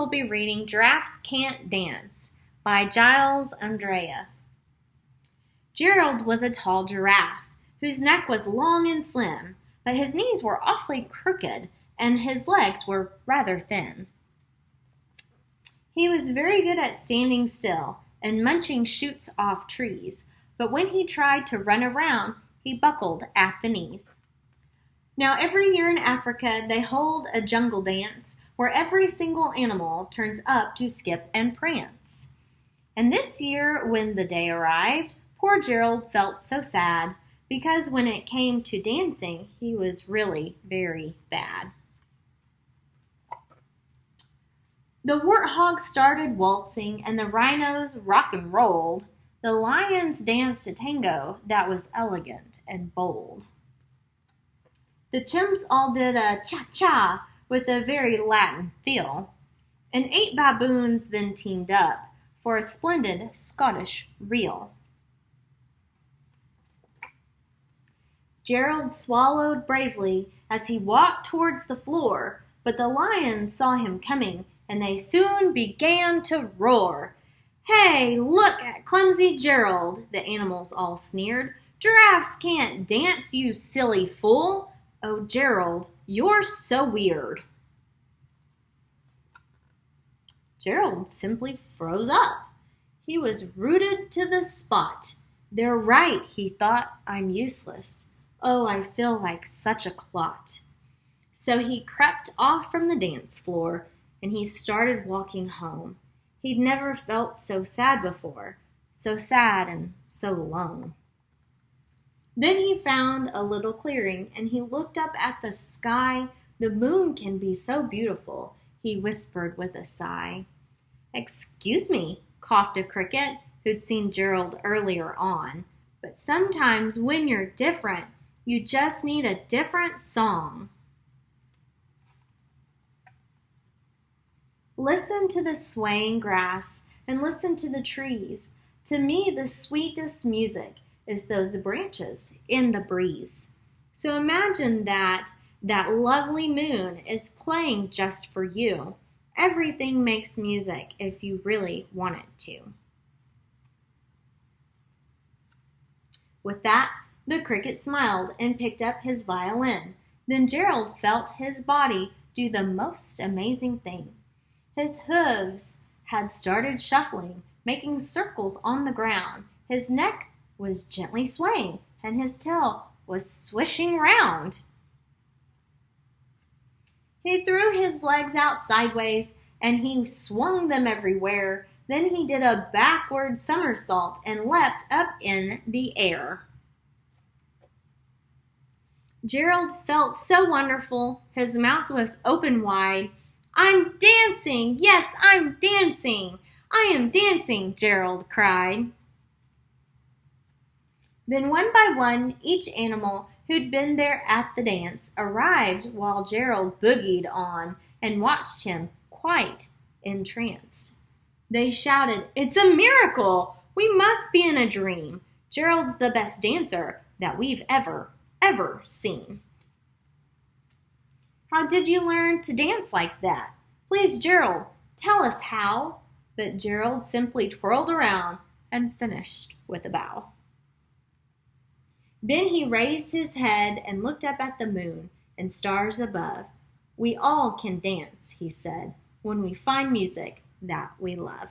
be reading Giraffes Can't Dance by Giles, Andrea. Gerald was a tall giraffe whose neck was long and slim, but his knees were awfully crooked and his legs were rather thin. He was very good at standing still and munching shoots off trees, but when he tried to run around, he buckled at the knees. Now, every year in Africa, they hold a jungle dance where every single animal turns up to skip and prance. And this year, when the day arrived, poor Gerald felt so sad because when it came to dancing, he was really very bad. The warthogs started waltzing and the rhinos rock and rolled. The lions danced a tango that was elegant and bold. The chimps all did a cha-cha with a very Latin feel, and 8 baboons then teamed up for a splendid Scottish reel. Gerald swallowed bravely as he walked towards the floor, but the lions saw him coming, and they soon began to roar. "Hey, look at clumsy Gerald," the animals all sneered. "Giraffes can't dance, you silly fool. Oh, Gerald, you're so weird." Gerald simply froze up. He was rooted to the spot. "They're right," he thought. "I'm useless. Oh, I feel like such a clot." So he crept off from the dance floor and he started walking home. He'd never felt so sad before, so sad and so alone. Then he found a little clearing and he looked up at the sky. "The moon can be so beautiful," he whispered with a sigh. "Excuse me," coughed a cricket who'd seen Gerald earlier on, "but sometimes when you're different, you just need a different song." Listen to the swaying grass and listen to the trees. To me, the sweetest music is those branches in the breeze. So imagine that lovely moon is playing just for you. Everything makes music if you really want it to. With that, the cricket smiled and picked up his violin. Then Gerald felt his body do the most amazing thing. His hooves had started shuffling, making circles on the ground. His neck was gently swaying, and his tail was swishing round. He threw his legs out sideways, and he swung them everywhere. Then he did a backward somersault and leapt up in the air. Gerald felt so wonderful. His mouth was open wide. "I'm dancing! Yes, I'm dancing! I am dancing!" Gerald cried. Then one by one, each animal who'd been there at the dance arrived while Gerald boogied on and watched him quite entranced. They shouted, "It's a miracle! We must be in a dream! Gerald's the best dancer that we've ever seen." "How did you learn to dance like that? Please, Gerald, tell us how." But Gerald simply twirled around and finished with a bow. Then he raised his head and looked up at the moon and stars above. "We all can dance," he said, "when we find music that we love."